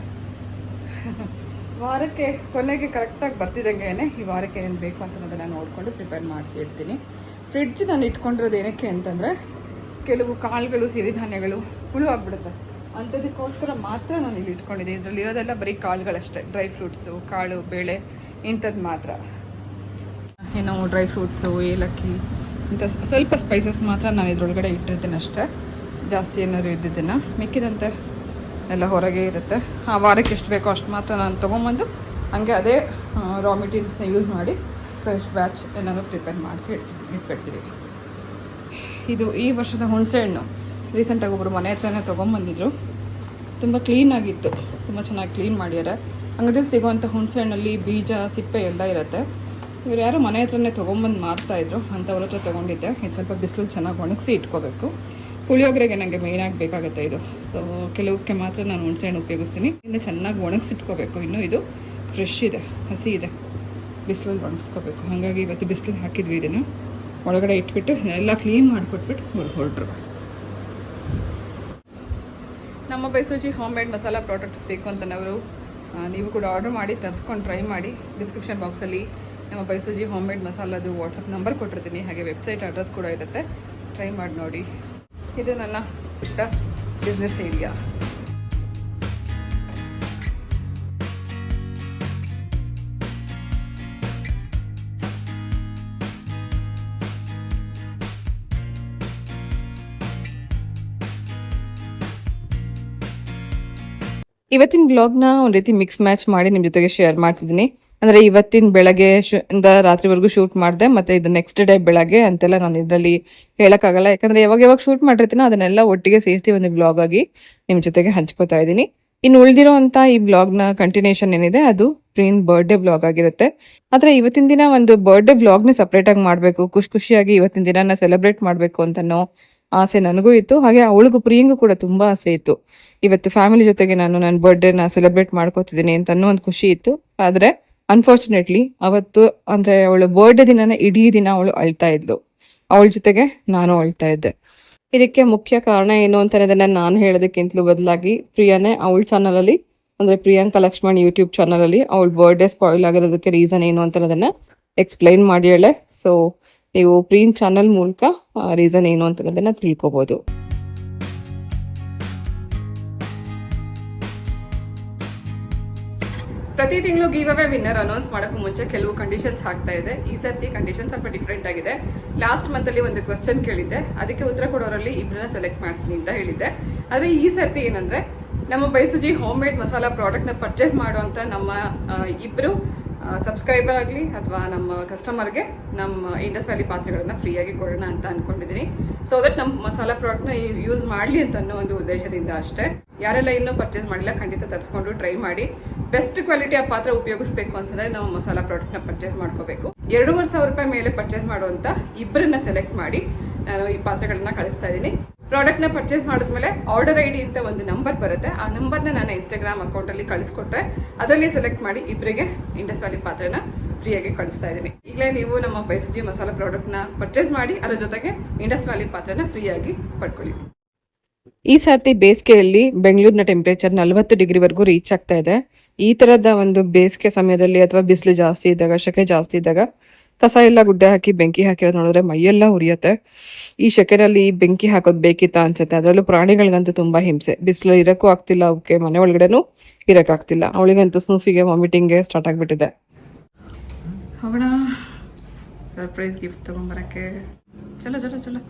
ವಾರಕ್ಕೆ ಕೊನೆಗೆ ಕರೆಕ್ಟಾಗಿ ಬರ್ತಿದ್ದಂಗೆ ಈ ವಾರಕ್ಕೆ ಏನೇನು ಬೇಕು ಅಂತ ಅದನ್ನು ನೋಡಿಕೊಂಡು ಪ್ರಿಪೇರ್ ಮಾಡಿಸಿ ಇಡ್ತೀನಿ. ಫ್ರಿಡ್ಜ್ ನಾನು ಇಟ್ಕೊಂಡಿರೋದು ಏನಕ್ಕೆ ಅಂತಂದರೆ ಕೆಲವು ಕಾಳುಗಳು, ಸಿರಿಧಾನ್ಯಗಳು ಹುಳು ಆಗಿಬಿಡುತ್ತೆ. ಅಂಥದಕ್ಕೋಸ್ಕರ ಮಾತ್ರ ನಾನು ಇಲ್ಲಿ ಇಟ್ಕೊಂಡಿದ್ದೀನಿ. ಇದರಲ್ಲಿರೋದೆಲ್ಲ ಬರೀ ಕಾಳುಗಳಷ್ಟೇ, ಡ್ರೈ ಫ್ರೂಟ್ಸು, ಕಾಳು, ಬೇಳೆ ಇಂಥದ್ದು ಮಾತ್ರ. ಏನೋ ಡ್ರೈ ಫ್ರೂಟ್ಸು, ಏಲಕ್ಕಿ ಇಂಥ ಸ್ವಲ್ಪ ಸ್ಪೈಸಸ್ ಮಾತ್ರ ನಾನು ಇದರೊಳಗಡೆ ಇಟ್ಟಿರ್ತೀನಿ ಅಷ್ಟೇ. ಜಾಸ್ತಿ ಏನಾದ್ರು ಇದ್ದಿದ್ದನ್ನು ಮಿಕ್ಕಿದಂತೆ ಎಲ್ಲ ಹೊರಗೆ ಇರುತ್ತೆ. ಆ ವಾರಕ್ಕೆ ಎಷ್ಟು ಬೇಕೋ ಅಷ್ಟು ಮಾತ್ರ ನಾನು ತೊಗೊಂಬಂದು ಹಂಗೆ ಅದೇ ರಾ ಮೆಟೀರಿಯಲ್ಸ್ನ ಯೂಸ್ ಮಾಡಿ ಫ್ರೆಶ್ ಬ್ಯಾಚ್ ಏನಾದ್ರು ಪ್ರಿಪೇರ್ ಮಾಡಿಸಿ ಇಟ್ಬಿಡ್ತೀವಿ. ಇದು ಈ ವರ್ಷದ ಹುಣಸೆಹಣ್ಣು ರೀಸೆಂಟಾಗಿ ಒಬ್ಬರು ಮನೆ ಹತ್ರನೇ ತೊಗೊಂಬಂದಿದ್ರು. ತುಂಬ ಕ್ಲೀನಾಗಿತ್ತು, ತುಂಬ ಚೆನ್ನಾಗಿ ಕ್ಲೀನ್ ಮಾಡ್ಯಾರೆ. ಅಂಗಡಿಯಲ್ಲಿ ಸಿಗೋವಂಥ ಹುಣಸೆಹಣ್ಣಲ್ಲಿ ಬೀಜ, ಸಿಪ್ಪೆ ಎಲ್ಲ ಇರುತ್ತೆ. ಇವ್ರು ಯಾರೋ ಮನೆ ಹತ್ರನೇ ತೊಗೊಂಬಂದು ಮಾರ್ತಾಯಿದ್ರು, ಅಂಥವ್ರ ಹತ್ರ ತೊಗೊಂಡಿದ್ದೆ. ಇದು ಸ್ವಲ್ಪ ಬಿಸಿಲು ಚೆನ್ನಾಗಿ ಒಣಗಿಸಿ ಇಟ್ಕೋಬೇಕು. ಪುಳಿಯೋಗರೆಗೆ ನನಗೆ ಮೇಯ್ನಾಗಿ ಬೇಕಾಗುತ್ತೆ ಇದು. ಸೊ ಕೆಲವಕ್ಕೆ ಮಾತ್ರ ನಾನು ಹುಣಸೆಹಣ್ಣು ಉಪಯೋಗಿಸ್ತೀನಿ. ಇನ್ನು ಚೆನ್ನಾಗಿ ಒಣಗಿಸಿಟ್ಕೋಬೇಕು. ಇನ್ನು ಇದು ಫ್ರೆಶ್ ಇದೆ, ಹಸಿ ಇದೆ, ಬಿಸಿಲಲ್ಲಿ ಒಣಗಿಸ್ಕೋಬೇಕು. ಹಾಗಾಗಿ ಇವತ್ತು ಬಿಸಿಲು ಹಾಕಿದ್ವಿ. ಇದನ್ನು ಒಳಗಡೆ ಇಟ್ಬಿಟ್ಟು ಎಲ್ಲ ಕ್ಲೀನ್ ಮಾಡಿಕೊಟ್ಬಿಟ್ಟು ಹೊರಟ್ರು. ನಮ್ಮ ಬೈಸೂಜಿ ಹೋಮ್ ಮೇಡ್ ಮಸಾಲ ಪ್ರಾಡಕ್ಟ್ಸ್ ಬೇಕು ಅಂತನವರು ನೀವು ಕೂಡ ಆರ್ಡರ್ ಮಾಡಿ ತರಿಸ್ಕೊಂಡು ಟ್ರೈ ಮಾಡಿ. ಡಿಸ್ಕ್ರಿಪ್ಷನ್ ಬಾಕ್ಸಲ್ಲಿ ನಮ್ಮ ಬೈಸುಜಿ ಹೋಮ್ ಮೇಡ್ ಮಸಾಲದು ವಾಟ್ಸಪ್ ನಂಬರ್ ಕೊಟ್ಟಿರ್ತೀನಿ, ಹಾಗೆ ವೆಬ್ಸೈಟ್ ಅಡ್ರೆಸ್ ಕೂಡ ಇರುತ್ತೆ. ಟ್ರೈ ಮಾಡಿ ನೋಡಿ. ಇದು ನನ್ನ ಪುಟ್ಟ ಬಿಸ್ನೆಸ್ ಏರಿಯಾ. ಇವತ್ತಿನ ಬ್ಲಾಗ್ನ ಒಂದು ರೀತಿ ಮಿಕ್ಸ್ ಮ್ಯಾಚ್ ಮಾಡಿ ನಿಮ್ಮ ಜೊತೆಗೆ ಶೇರ್ ಮಾಡ್ತಿದ್ದೀನಿ. ಅಂದರೆ ಇವತ್ತಿನ ಬೆಳಗ್ಗೆ ಇಂದ ರಾತ್ರಿವರೆಗೂ ಶೂಟ್ ಮಾಡಿದೆ, ಮತ್ತು ಇದು ನೆಕ್ಸ್ಟ್ ಡೇ ಬೆಳಗ್ಗೆ ಅಂತೆಲ್ಲ ನಾನು ಇದರಲ್ಲಿ ಹೇಳೋಕ್ಕಾಗಲ್ಲ. ಯಾಕಂದರೆ ಯಾವಾಗ ಶೂಟ್ ಮಾಡಿರ್ತೀನೋ ಅದನ್ನೆಲ್ಲ ಒಟ್ಟಿಗೆ ಸೇರಿಸಿ ಒಂದು ಬ್ಲಾಗ್ ಆಗಿ ನಿಮ್ಮ ಜೊತೆಗೆ ಹಂಚ್ಕೋತಾ ಇದ್ದೀನಿ. ಇನ್ನು ಉಳಿದಿರೋ ಅಂಥ ಈ ಬ್ಲಾಗ್ನ ಕಂಟಿನ್ಯೂಷನ್ ಏನಿದೆ ಅದು ಪ್ರಿಯನ್ ಬರ್ಡೇ ಬ್ಲಾಗ್ ಆಗಿರುತ್ತೆ. ಆದರೆ ಇವತ್ತಿನ ದಿನ ಒಂದು ಬರ್ಡೇ ಬ್ಲಾಗ್ನ ಸಪ್ರೇಟಾಗಿ ಮಾಡಬೇಕು, ಖುಷಿಯಾಗಿ ಇವತ್ತಿನ ದಿನನ ಸೆಲೆಬ್ರೇಟ್ ಮಾಡಬೇಕು ಅಂತನೋ ಆಸೆ ನನಗೂ ಇತ್ತು. ಹಾಗೆ ಅವಳಿಗೂ ಪ್ರಿಯಂಗೂ ಕೂಡ ತುಂಬ ಆಸೆ ಇತ್ತು, ಇವತ್ತು ಫ್ಯಾಮಿಲಿ ಜೊತೆಗೆ ನಾನು ನನ್ನ ಬರ್ಡೇನ ಸೆಲೆಬ್ರೇಟ್ ಮಾಡ್ಕೋತಿದ್ದೀನಿ ಅಂತ ಅನ್ನೋ ಒಂದು ಖುಷಿ ಇತ್ತು. ಆದರೆ ಅನ್ಫಾರ್ಚುನೇಟ್ಲಿ ಅವತ್ತು ಅಂದರೆ ಅವಳು ಬರ್ಡೇ ದಿನನೇ ಇಡೀ ದಿನ ಅವಳು ಅಳ್ತಾ ಇದ್ಲು. ಅವಳ ಜೊತೆಗೆ ನಾನು ಅಳ್ತಾ ಇದ್ದೆ. ಇದಕ್ಕೆ ಮುಖ್ಯ ಕಾರಣ ಏನು ಅಂತ ಅನ್ನೋದನ್ನ ನಾನು ಹೇಳೋದಕ್ಕಿಂತಲೂ ಬದಲಾಗಿ ಪ್ರಿಯಾನೇ ಅವಳ ಚಾನಲಲ್ಲಿ, ಅಂದರೆ ಪ್ರಿಯಾಂಕಾ ಲಕ್ಷ್ಮಣ್ ಯೂಟ್ಯೂಬ್ ಚಾನಲಲ್ಲಿ ಅವಳ ಬರ್ಡೇ ಸ್ಪಾಯ್ಲ್ ಆಗಿರೋದಕ್ಕೆ ರೀಸನ್ ಏನು ಅಂತ ಅನ್ನೋದನ್ನ ಎಕ್ಸ್ಪ್ಲೈನ್ ಮಾಡಿ ಹೇಳೆ. ಸೊ ನೀವು ಪ್ರಿಯನ್ ಚಾನಲ್ ಮೂಲಕ ರೀಸನ್ ಏನು ಅಂತ ಅನ್ನೋದನ್ನ ತಿಳ್ಕೊಬೋದು. ಪ್ರತಿ ತಿಂಗಳು ಗಿವ್ ಅವೇ ವಿನ್ನರ್ ಅನೌನ್ಸ್ ಮಾಡೋಕ್ಕೂ ಮುಂಚೆ ಕೆಲವು ಕಂಡೀಷನ್ಸ್ ಹಾಕ್ತಾ ಇದೆ. ಈ ಸರ್ತಿ ಕಂಡೀಷನ್ ಸ್ವಲ್ಪ ಡಿಫ್ರೆಂಟ್ ಆಗಿದೆ. ಲಾಸ್ಟ್ ಮಂತಲ್ಲಿ ಒಂದು ಕ್ವಶನ್ ಕೇಳಿದ್ದೆ, ಅದಕ್ಕೆ ಉತ್ತರ ಕೊಡೋರಲ್ಲಿ ಇಬ್ಬರನ್ನ ಸೆಲೆಕ್ಟ್ ಮಾಡ್ತೀನಿ ಅಂತ ಹೇಳಿದ್ದೆ. ಆದರೆ ಈ ಸರ್ತಿ ಏನಂದರೆ, ನಮ್ಮ ಬೈಸುಜಿ ಹೋಮ್ ಮೇಡ್ ಮಸಾಲ ಪ್ರಾಡಕ್ಟ್ನ ಪರ್ಚೇಸ್ ಮಾಡುವಂಥ ನಮ್ಮ ಇಬ್ಬರು ಸಬ್ಸ್ಕ್ರೈಬರ್ ಆಗಲಿ ಅಥವಾ ನಮ್ಮ ಕಸ್ಟಮರ್ಗೆ ನಮ್ಮ ಇಂಡಸ್ ವ್ಯಾಲಿ ಪಾತ್ರೆಗಳನ್ನು ಫ್ರೀಯಾಗಿ ಕೊಡೋಣ ಅಂತ ಅಂದ್ಕೊಂಡಿದ್ದೀನಿ. ಸೊ ದಟ್ ನಮ್ಮ ಮಸಾಲ ಪ್ರಾಡಕ್ಟ್ನ ಯೂಸ್ ಮಾಡಲಿ ಅಂತ ಅನ್ನೋ ಒಂದು ಉದ್ದೇಶದಿಂದ ಅಷ್ಟೇ. ಯಾರೆಲ್ಲ ಇನ್ನೂ ಪರ್ಚೇಸ್ ಮಾಡಿಲ್ಲ ಖಂಡಿತ ತರಿಸ್ಕೊಂಡು ಟ್ರೈ ಮಾಡಿ. ಬೆಸ್ಟ್ ಕ್ವಾಲಿಟಿಯ ಪಾತ್ರೆ ಉಪಯೋಗಿಸಬೇಕು ಅಂತಂದರೆ ನಾವು ಮಸಾಲ ಪ್ರಾಡಕ್ಟ್ನ ಪರ್ಚೇಸ್ ಮಾಡ್ಕೋಬೇಕು. 2,500 ರೂಪಾಯಿ ಮೇಲೆ ಪರ್ಚೇಸ್ ಮಾಡುವಂಥ ಇಬ್ಬರನ್ನ ಸೆಲೆಕ್ಟ್ ಮಾಡಿ ನಾನು ಈ ಪಾತ್ರೆಗಳನ್ನ ಕಳಿಸ್ತಾ ಇದ್ದೀನಿ. ಪ್ರಾಡಕ್ಟ್ನ ಪರ್ಚೇಸ್ ಮಾಡಿದ್ಮೇಲೆ ಆರ್ಡರ್ ಐ ಡಿ ಅಂತ ಒಂದು ನಂಬರ್ ಬರುತ್ತೆ. ಆ ನಂಬರ್ನ ನಾನು ಇನ್ಸ್ಟಾಗ್ರಾಮ್ ಅಕೌಂಟಲ್ಲಿ ಕಳಿಸ್ಕೊಟ್ರೆ ಅದರಲ್ಲಿ ಸೆಲೆಕ್ಟ್ ಮಾಡಿ ಇಬ್ಬರಿಗೆ ಇಂಡಸ್ ವ್ಯಾಲಿ ಪಾತ್ರೆನ ಫ್ರೀಯಾಗಿ ಕಳಿಸ್ತಾ ಇದ್ದೀನಿ. ಈಗಲೇ ನೀವು ನಮ್ಮ ಬೈಸುಜಿ ಮಸಾಲ ಪ್ರಾಡಕ್ಟ್ನ ಪರ್ಚೇಸ್ ಮಾಡಿ ಅದರ ಜೊತೆಗೆ ಇಂಡಸ್ ವ್ಯಾಲಿ ಪಾತ್ರೆನ ಫ್ರೀಯಾಗಿ ಪಡ್ಕೊಳ್ಳಿ. ಈ ಸರ್ತಿ ಬೇಸಿಗೆಯಲ್ಲಿ ಬೆಂಗಳೂರಿನ ಟೆಂಪ್ರೇಚರ್ 40 ಡಿಗ್ರಿವರೆಗೂ ರೀಚ್ ಆಗ್ತಾ ಇದೆ. ಈ ಥರದ ಒಂದು ಬೇಸಿಗೆ ಸಮಯದಲ್ಲಿ ಅಥವಾ ಬಿಸಿಲು ಜಾಸ್ತಿ ಇದ್ದಾಗ, ಶೆಕೆ ಜಾಸ್ತಿ ಇದ್ದಾಗ ಕಸ ಎಲ್ಲ ಗುಡ್ಡೆ ಹಾಕಿ ಬೆಂಕಿ ಹಾಕಿರೋದು ನೋಡಿದ್ರೆ ಮೈಯೆಲ್ಲ ಉರಿಯುತ್ತೆ. ಈ ಶೆಕೆನಲ್ಲಿ ಬೆಂಕಿ ಹಾಕೋದು ಬೇಕಿತ್ತ ಅನ್ಸುತ್ತೆ. ಅದರಲ್ಲೂ ಪ್ರಾಣಿಗಳಿಗಂತೂ ತುಂಬ ಹಿಂಸೆ. ಬಿಸಿಲು ಇರೋಕ್ಕೂ ಆಗ್ತಿಲ್ಲ, ಅವಕ್ಕೆ ಮನೆ ಒಳಗಡೆನೂ ಇರೋಕ್ಕಾಗ್ತಿಲ್ಲ. ಅವಳಿಗಂತೂ ಸ್ನೂಫಿಗೆ ವಾಮಿಟಿಂಗ್ಗೆ ಸ್ಟಾರ್ಟ್ ಆಗಿಬಿಟ್ಟಿದೆ. ಅವಳ ಸರ್ಪ್ರೈಸ್ ಗಿಫ್ಟ್ ತೊಗೊಂಬರೋಕ್ಕೆ ಚಲೋ ಚಲೋ ಚಲೋ.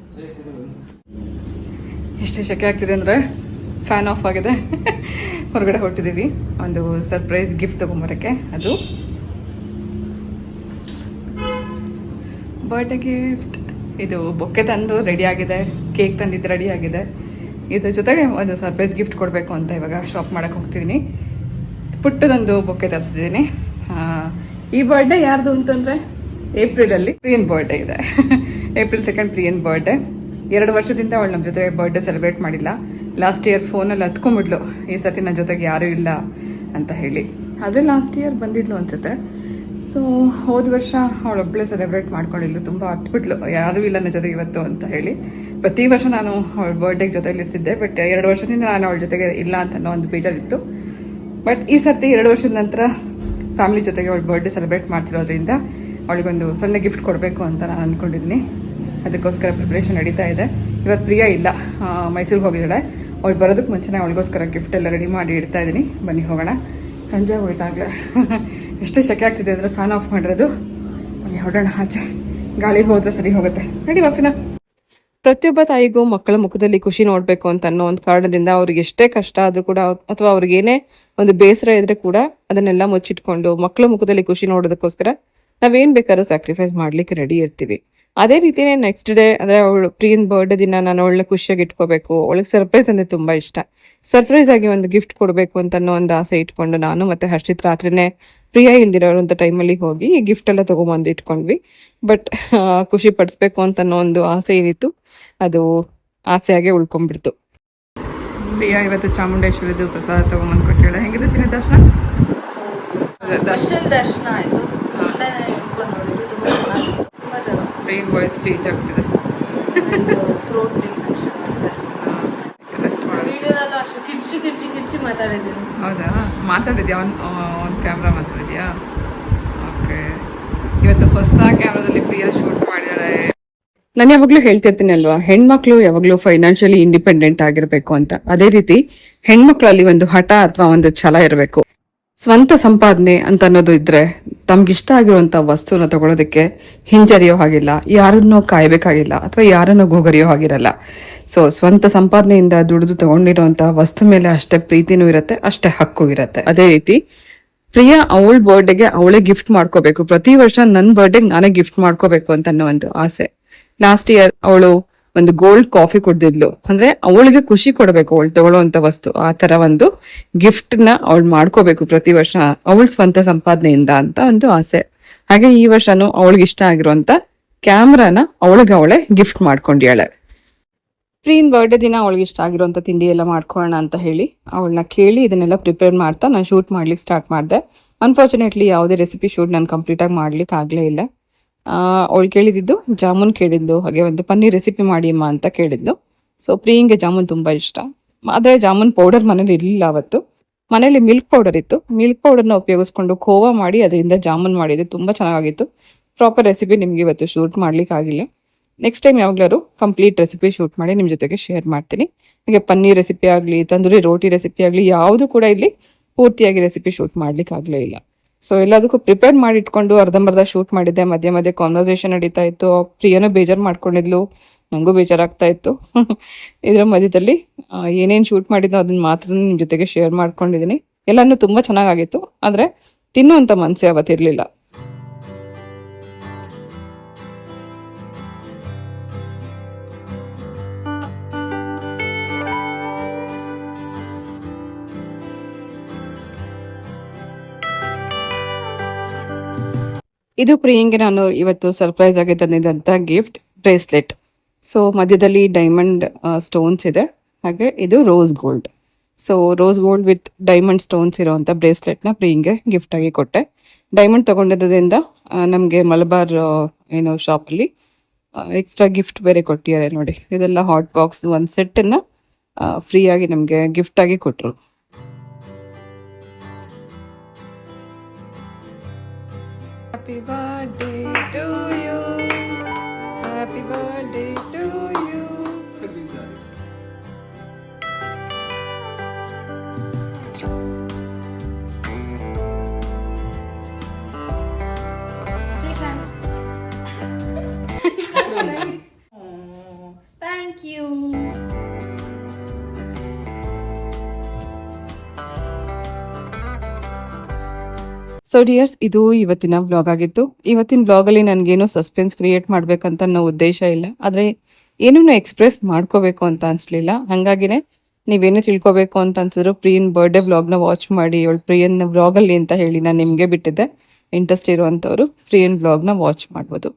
ಎಷ್ಟೇ ಶೆಕೆ ಆಗ್ತಿದೆ ಅಂದರೆ ಫ್ಯಾನ್ ಆಫ್ ಆಗಿದೆ. ಹೊರಗಡೆ ಹೊರಟಿದ್ದೀವಿ ಒಂದು ಸರ್ಪ್ರೈಸ್ ಗಿಫ್ಟ್ ತೊಗೊಂಬರೋಕ್ಕೆ. ಅದು ಬರ್ಡೇ ಗಿಫ್ಟ್. ಇದು ಬೊಕ್ಕೆ ತಂದು ರೆಡಿ ಆಗಿದೆ, ಕೇಕ್ ತಂದಿದ್ದು ರೆಡಿ ಆಗಿದೆ. ಇದ್ರ ಜೊತೆಗೆ ಒಂದು ಸರ್ಪ್ರೈಸ್ ಗಿಫ್ಟ್ ಕೊಡಬೇಕು ಅಂತ ಇವಾಗ ಶಾಪ್ ಮಾಡೋಕ್ಕೆ ಹೋಗ್ತಿದ್ದೀನಿ. ಪುಟ್ಟದೊಂದು ಬೊಕ್ಕೆ ತರಿಸಿದ್ದೀನಿ. ಈ ಬರ್ಡೇ ಯಾರ್ದು ಅಂತಂದರೆ ಏಪ್ರಿಲಲ್ಲಿ ಪ್ರಿಯನ್ ಬರ್ಡೇ ಇದೆ. April 2 Priyan birthday. 2 ವರ್ಷದಿಂದ ಅವಳು ನಮ್ಮ ಜೊತೆ ಬರ್ಡೇ ಸೆಲೆಬ್ರೇಟ್ ಮಾಡಿಲ್ಲ. ಲಾಸ್ಟ್ ಇಯರ್ ಫೋನಲ್ಲಿ ಹತ್ಕೊಂಡ್ಬಿಡ್ಲು, ಈ ಸತಿ ನನ್ನ ಜೊತೆಗೆ ಯಾರೂ ಇಲ್ಲ ಅಂತ ಹೇಳಿ. ಆದರೆ ಲಾಸ್ಟ್ ಇಯರ್ ಬಂದಿದ್ಲು ಅನ್ಸುತ್ತೆ. ಸೊ ಹೋದ ವರ್ಷ ಅವಳೊಬ್ಬಳೇ ಸೆಲೆಬ್ರೇಟ್ ಮಾಡ್ಕೊಂಡಿದ್ಲು, ತುಂಬ ಹತ್ಬಿಟ್ಲು, ಯಾರೂ ಇಲ್ಲ ನನ್ನ ಜೊತೆಗೆ ಇವತ್ತು ಅಂತ ಹೇಳಿ. ಪ್ರತಿ ವರ್ಷ ನಾನು ಅವಳ ಬರ್ಡೇಗೆ ಜೊತೆಲಿ ಇರ್ತಿದ್ದೆ. ಬಟ್ 2 ವರ್ಷದಿಂದ ನಾನು ಅವಳ ಜೊತೆಗೆ ಇಲ್ಲ ಅಂತ ಅನ್ನೋ ಒಂದು ಬೇಜಾರಿತ್ತು. ಬಟ್ ಈ ಸರ್ತಿ 2 ವರ್ಷದ ನಂತರ ಫ್ಯಾಮಿಲಿ ಜೊತೆಗೆ ಅವಳು ಬರ್ಡೇ ಸೆಲೆಬ್ರೇಟ್ ಮಾಡ್ತಿರೋದ್ರಿಂದ ಅವಳಿಗೊಂದು ಸಣ್ಣ ಗಿಫ್ಟ್ ಕೊಡಬೇಕು ಅಂತ ನಾನು ಅಂದ್ಕೊಂಡಿದ್ದೀನಿ. ಅದಕ್ಕೋಸ್ಕರ ಪ್ರಿಪ್ರೇಷನ್ ನಡೀತಾ ಇದೆ. ಇವತ್ತು ಪ್ರಿಯಾ ಇಲ್ಲ, ಮೈಸೂರಿಗೆ ಹೋಗಿದ್ದಾಳೆ. ಅವಳು ಬರೋದಕ್ಕೆ ಮುಂಚೆನೇ ಅವಳಿಗೋಸ್ಕರ ಗಿಫ್ಟ್ ಎಲ್ಲ ರೆಡಿ ಮಾಡಿ ಇಡ್ತಾ ಇದ್ದೀನಿ. ಬನ್ನಿ ಹೋಗೋಣ. ಸಂಜೆ ಹೋಯ್ತಾಗಲೇ ಎಷ್ಟೇ ಶೆಕೆ ಆಗ್ತಿದೆ ಅಂದರೆ ಫ್ಯಾನ್ ಆಫ್ ಮಾಡಿರೋದು. ಬನ್ನಿ ಹೊರಡೋಣ ಆಚೆ, ಗಾಳಿ ಹೋದರೆ ಸರಿ ಹೋಗುತ್ತೆ. ನಡಿ ವಾಫಿನ. ಪ್ರತಿಯೊಬ್ಬ ತಾಯಿಗೂ ಮಕ್ಕಳ ಮುಖದಲ್ಲಿ ಖುಷಿ ನೋಡಬೇಕು ಅಂತ ಅನ್ನೋ ಒಂದು ಕಾರಣದಿಂದ ಅವ್ರಿಗೆ ಎಷ್ಟೇ ಕಷ್ಟ ಆದರೂ ಕೂಡ ಅಥವಾ ಅವ್ರಿಗೇನೇ ಒಂದು ಬೇಸರ ಇದ್ರೆ ಕೂಡ ಅದನ್ನೆಲ್ಲ ಮುಚ್ಚಿಟ್ಕೊಂಡು ಮಕ್ಕಳ ಮುಖದಲ್ಲಿ ಖುಷಿ ನೋಡೋದಕ್ಕೋಸ್ಕರ ನಾವೇನು ಬೇಕಾದ್ರೂ ಸ್ಯಾಕ್ರಿಫೈಸ್ ಮಾಡಲಿಕ್ಕೆ ರೆಡಿ ಇರ್ತೀವಿ. ಅದೇ ರೀತಿಯೇ ನೆಕ್ಸ್ಟ್ ಡೇ ಅಂದರೆ ಅವಳು ಪ್ರಿಯನ್ ಬರ್ಡೇ ದಿನ ನಾನು ಅವಳನ್ನ ಖುಷಿಯಾಗಿ ಇಟ್ಕೋಬೇಕು. ಅವಳಿಗೆ ಸರ್ಪ್ರೈಸ್ ಅಂದರೆ ತುಂಬ ಇಷ್ಟ. ಸರ್ಪ್ರೈಸ್ ಆಗಿ ಒಂದು ಗಿಫ್ಟ್ ಕೊಡಬೇಕು ಅಂತ ಅನ್ನೋ ಒಂದು ಆಸೆ ಇಟ್ಕೊಂಡು ನಾನು ಮತ್ತು ಹರ್ಷಿತ್ ರಾತ್ರಿನೇ ಪ್ರಿಯಾ ಇಲ್ದಿರೋರಂಥ ಟೈಮಲ್ಲಿ ಹೋಗಿ ಈ ಗಿಫ್ಟ್ ಎಲ್ಲ ತೊಗೊಂಬಂದು ಇಟ್ಕೊಂಡ್ವಿ. ಬಟ್ ಖುಷಿ ಪಡಿಸ್ಬೇಕು ಅಂತ ಅನ್ನೋ ಒಂದು ಆಸೆ ಏನಿತ್ತು ಅದು ಆಸೆಯಾಗೆ ಉಳ್ಕೊಂಡ್ಬಿಡ್ತು. ಪ್ರಿಯಾ ಇವತ್ತು ಚಾಮುಂಡೇಶ್ವರಿದು ಪ್ರಸಾದ ತೊಗೊಂಬಂದು ಕೊಟ್ಟಿಲ್ಲ. ಹೆಂಗಿದೆ ಚಿನ್ನ ದರ್ಶನ? ದರ್ಶನ ಆಯಿತು. ಬ್ರೈನ್ ವಾಯ್ಸ್ ಚೇಂಜ್ ಆಗ್ತಿದೆ. ಥ್ರೋಟ್ ಇನ್ಫೆಕ್ಷನ್ ಆಗಿದೆ. ರೆಸ್ಟ್ ಮಾಡೋದು. ವಿಡಿಯೋದಲ್ಲ ಅಷ್ಟು ಕಿರ್ಚಿ ಮಾತಾಡಿದ್ದೀನಿ. ಹೌದಾ, ಮಾತಾಡಿದ್ಯಾ? ಆನ್ ಕ್ಯಾಮ್ರಾ ಮಾತಾಡಿದ್ಯಾ? ಓಕೆ. ಇವತ್ತು ಹೊಸ ಕ್ಯಾಮ್ರಾದಲ್ಲಿ ಪ್ರಿಯಾ ಶೂಟ್ ಮಾಡಿದಾಳೆ. ನಾನು ಯಾವಾಗಲೂ ಹೇಳ್ತಿರ್ತೀನಿ ಅಲ್ವಾ, ಹೆಣ್ಮಕ್ಳು ಯಾವಾಗಲೂ ಫೈನಾನ್ಷಿಯಲಿ ಇಂಡಿಪೆಂಡೆಂಟ್ ಆಗಿರಬೇಕು ಅಂತ. ಅದೇ ರೀತಿ ಹೆಣ್ಮಕ್ಳಲ್ಲಿ ಒಂದು ಹಠ ಅಥವಾ ಒಂದು ಛಲ ಇರಬೇಕು. ಸ್ವಂತ ಸಂಪಾದನೆ ಅಂತ ಅನ್ನೋದು ಇದ್ರೆ ತಮ್ಗಿಷ್ಟ ಆಗಿರುವಂತ ವಸ್ತುನ ತಗೊಳ್ಳೋದಕ್ಕೆ ಹಿಂಜರಿಯೋ ಹಾಗಿಲ್ಲ, ಯಾರನ್ನೋ ಕಾಯ್ಬೇಕಾಗಿಲ್ಲ ಅಥವಾ ಯಾರನ್ನೋ ಗೋಗರಿಯೋ ಹಾಗಿರಲ್ಲ. ಸೊ ಸ್ವಂತ ಸಂಪಾದನೆಯಿಂದ ದುಡಿದು ತಗೊಂಡಿರುವಂತ ವಸ್ತು ಮೇಲೆ ಅಷ್ಟೇ ಪ್ರೀತಿನೂ ಇರುತ್ತೆ, ಅಷ್ಟೇ ಹಕ್ಕು ಇರುತ್ತೆ. ಅದೇ ರೀತಿ ಪ್ರಿಯಾ ಅವಳ ಬರ್ಡೇಗೆ ಅವಳೇ ಗಿಫ್ಟ್ ಮಾಡ್ಕೋಬೇಕು. ಪ್ರತಿ ವರ್ಷ ನನ್ನ ಬರ್ಡೇಗೆ ನಾನೇ ಗಿಫ್ಟ್ ಮಾಡ್ಕೋಬೇಕು ಅಂತ ಅನ್ನೋ ಒಂದು ಆಸೆ. ಲಾಸ್ಟ್ ಇಯರ್ ಅವಳು ಒಂದು ಗೋಲ್ಡ್ ಕಾಫಿ ಕೊಡ್ದಿದ್ಲು. ಅಂದ್ರೆ ಅವಳಿಗೆ ಖುಷಿ ಕೊಡಬೇಕು ಅವಳು ತಗೊಳ್ಳುವಂತ ವಸ್ತು, ಆ ತರ ಒಂದು ಗಿಫ್ಟ್ ನ ಅವಳು ಮಾಡ್ಕೋಬೇಕು ಪ್ರತಿ ವರ್ಷ ಅವಳ ಸ್ವಂತ ಸಂಪಾದನೆಯಿಂದ ಅಂತ ಒಂದು ಆಸೆ. ಹಾಗೆ ಈ ವರ್ಷನೂ ಅವಳಿಗೆ ಇಷ್ಟ ಆಗಿರುವಂತ ಕ್ಯಾಮ್ರಾನ ಅವಳೇ ಗಿಫ್ಟ್ ಮಾಡ್ಕೊಂಡ್ಯಾಳೆ. ಪ್ರೀನ್ ಬರ್ಡೇ ದಿನ ಅವಳಿಗೆ ಇಷ್ಟ ಆಗಿರುವಂತ ತಿಂಡಿ ಎಲ್ಲ ಮಾಡ್ಕೊಳ್ಳೋಣ ಅಂತ ಹೇಳಿ ಅವಳನ್ನ ಕೇಳಿ ಇದನ್ನೆಲ್ಲ ಪ್ರಿಪೇರ್ ಮಾಡ್ತಾ ನಾನು ಶೂಟ್ ಮಾಡ್ಲಿಕ್ಕೆ ಸ್ಟಾರ್ಟ್ ಮಾಡಿದೆ. ಅನ್ಫಾರ್ಚುನೇಟ್ಲಿ ಯಾವುದೇ ರೆಸಿಪಿ ಶೂಟ್ ನಾನು ಕಂಪ್ಲೀಟ್ ಆಗಿ ಮಾಡ್ಲಿಕ್ಕೆ ಆಗ್ಲೇ ಇಲ್ಲ. ಅವಳು ಕೇಳಿದ್ದು ಜಾಮೂನ್ ಕೇಳಿದ್ಲು, ಹಾಗೆ ಒಂದು ಪನ್ನೀರ್ ರೆಸಿಪಿ ಮಾಡಿ ಅಮ್ಮ ಅಂತ ಕೇಳಿದ್ಲು. ಸೊ ಪ್ರಿಯಿಂಗೆ ಜಾಮೂನ್ ತುಂಬಾ ಇಷ್ಟ. ಆದರೆ ಜಾಮೂನ್ ಪೌಡರ್ ಮನೇಲಿ ಇರಲಿಲ್ಲ ಅವತ್ತು. ಮನೇಲಿ ಮಿಲ್ಕ್ ಪೌಡರ್ ಇತ್ತು. ಮಿಲ್ಕ್ ಪೌಡರ್ನ ಉಪಯೋಗಿಸ್ಕೊಂಡು ಖೋವಾ ಮಾಡಿ ಅದರಿಂದ ಜಾಮೂನ್ ಮಾಡಿದ್ದು ತುಂಬಾ ಚೆನ್ನಾಗಿತ್ತು. ಪ್ರಾಪರ್ ರೆಸಿಪಿ ನಿಮ್ಗೆ ಇವತ್ತು ಶೂಟ್ ಮಾಡ್ಲಿಕ್ಕೆ ಆಗಿಲ್ಲ. ನೆಕ್ಸ್ಟ್ ಟೈಮ್ ಯಾವಾಗಲಾದ್ರು ಕಂಪ್ಲೀಟ್ ರೆಸಿಪಿ ಶೂಟ್ ಮಾಡಿ ನಿಮ್ಮ ಜೊತೆಗೆ ಶೇರ್ ಮಾಡ್ತೀನಿ. ಹಾಗೆ ಪನ್ನೀರ್ ರೆಸಿಪಿ ಆಗಲಿ, ತಂದೂರಿ ರೋಟಿ ರೆಸಿಪಿ ಆಗಲಿ, ಯಾವುದು ಕೂಡ ಇಲ್ಲಿ ಪೂರ್ತಿಯಾಗಿ ರೆಸಿಪಿ ಶೂಟ್ ಮಾಡ್ಲಿಕ್ಕೆ ಆಗಲೇ ಇಲ್ಲ. ಸೊ ಎಲ್ಲದಕ್ಕೂ ಪ್ರಿಪೇರ್ ಮಾಡಿ ಇಟ್ಕೊಂಡು ಅರ್ಧಂಬರ್ಧ ಶೂಟ್ ಮಾಡಿದ್ದೆ. ಮಧ್ಯೆ ಮಧ್ಯೆ ಕಾನ್ವರ್ಸೇಷನ್ ನಡೀತಾ ಇತ್ತು. ಪ್ರಿಯನೂ ಬೇಜಾರು ಮಾಡ್ಕೊಂಡಿದ್ಲು, ನನಗೂ ಬೇಜಾರಾಗ್ತಾ ಇತ್ತು. ಇದರ ಮಧ್ಯದಲ್ಲಿ ಏನೇನು ಶೂಟ್ ಮಾಡಿದ್ನೋ ಅದನ್ನ ಮಾತ್ರ ನಿಮ್ಮ ಜೊತೆಗೆ ಶೇರ್ ಮಾಡ್ಕೊಂಡಿದ್ದೀನಿ. ಎಲ್ಲನೂ ತುಂಬ ಚೆನ್ನಾಗಾಗಿತ್ತು, ಆದರೆ ತಿನ್ನುವಂಥ ಮನಸ್ಸೇ ಅವತ್ತಿರಲಿಲ್ಲ. ಇದು ಪ್ರಿಯಿಂಗೆ ನಾನು ಇವತ್ತು ಸರ್ಪ್ರೈಸ್ ಆಗಿ ತಂದಿದ್ದಂಥ ಗಿಫ್ಟ್ ಬ್ರೇಸ್ಲೆಟ್. ಸೊ ಮಧ್ಯದಲ್ಲಿ ಡೈಮಂಡ್ ಸ್ಟೋನ್ಸ್ ಇದೆ, ಹಾಗೆ ಇದು rose gold. So rose gold with diamond stones ಇರೋವಂಥ ಬ್ರೇಸ್ಲೆಟ್ನ ಪ್ರಿಯಿಂಗೆ ಗಿಫ್ಟ್ ಆಗಿ ಕೊಟ್ಟೆ. ಡೈಮಂಡ್ ತಗೊಂಡಿರೋದ್ರಿಂದ ನಮಗೆ ಮಲಬಾರ್ ಏನೋ ಶಾಪಲ್ಲಿ ಎಕ್ಸ್ಟ್ರಾ ಗಿಫ್ಟ್ ಬೇರೆ ಕೊಟ್ಟಿದ್ದಾರೆ ನೋಡಿ. ಇದೆಲ್ಲ ಹಾಟ್ ಬಾಕ್ಸ್ ಒಂದು ಸೆಟ್ಟನ್ನು ಫ್ರೀಯಾಗಿ ನಮಗೆ ಗಿಫ್ಟ್ ಆಗಿ ಕೊಟ್ಟರು. Happy birthday to you. Happy birthday to you. Shake hands. Oh, thank you. So dears, ಇದು ಇವತ್ತಿನ ವ್ಲಾಗ್ ಆಗಿತ್ತು. ಇವತ್ತಿನ ವ್ಲಾಗಲ್ಲಿ ನನಗೇನು ಸಸ್ಪೆನ್ಸ್ ಕ್ರಿಯೇಟ್ ಮಾಡಬೇಕಂತ ಅನ್ನೋ ಉದ್ದೇಶ ಇಲ್ಲ, ಆದರೆ ಏನೂ ಎಕ್ಸ್ಪ್ರೆಸ್ ಮಾಡ್ಕೋಬೇಕು ಅಂತ ಅನಿಸ್ಲಿಲ್ಲ. ಹಾಗಾಗಿನೇ ನೀವೇನೇ ತಿಳ್ಕೊಬೇಕು ಅಂತ ಅನ್ಸಿದ್ರು ಪ್ರಿಯನ್ ಬರ್ಡೇ ವ್ಲಾಗ್ನ ವಾಚ್ ಮಾಡಿ, ಇವಳು ಪ್ರಿಯನ್ ವ್ಲಾಗಲ್ಲಿ ಅಂತ ಹೇಳಿ ನಾನು ನಿಮಗೆ ಬಿಟ್ಟಿದ್ದೆ. ಇಂಟ್ರೆಸ್ಟ್ ಇರುವಂಥವ್ರು ಪ್ರಿಯನ್ ವ್ಲಾಗ್ನ ವಾಚ್ ಮಾಡ್ಬೋದು.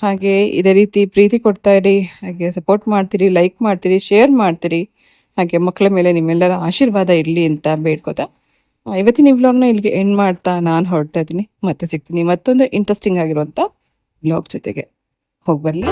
ಹಾಗೆ ಇದೇ ರೀತಿ ಪ್ರೀತಿ ಕೊಡ್ತಾ ಇರಿ, ಹಾಗೆ ಸಪೋರ್ಟ್ ಮಾಡ್ತೀರಿ, ಲೈಕ್ ಮಾಡ್ತೀರಿ, ಶೇರ್ ಮಾಡ್ತೀರಿ. ಹಾಗೆ ಮಕ್ಕಳ ಮೇಲೆ ನಿಮ್ಮೆಲ್ಲರ ಆಶೀರ್ವಾದ ಇರಲಿ ಅಂತ ಬೇಡ್ಕೋತಾ ಇವತ್ತಿನ ಈ ವ್ಲಾಗ್ನ ಇಲ್ಲಿಗೆ ಎಂಡ್ ಮಾಡ್ತಾ ನಾನು ಹೊರಡ್ತಾ ಇದ್ದೀನಿ. ಮತ್ತೆ ಸಿಗ್ತೀನಿ ಮತ್ತೊಂದು ಇಂಟ್ರೆಸ್ಟಿಂಗ್ ಆಗಿರುವಂಥ ವ್ಲಾಗ್ ಜೊತೆಗೆ. ಹೋಗಿ ಬರಲಿ.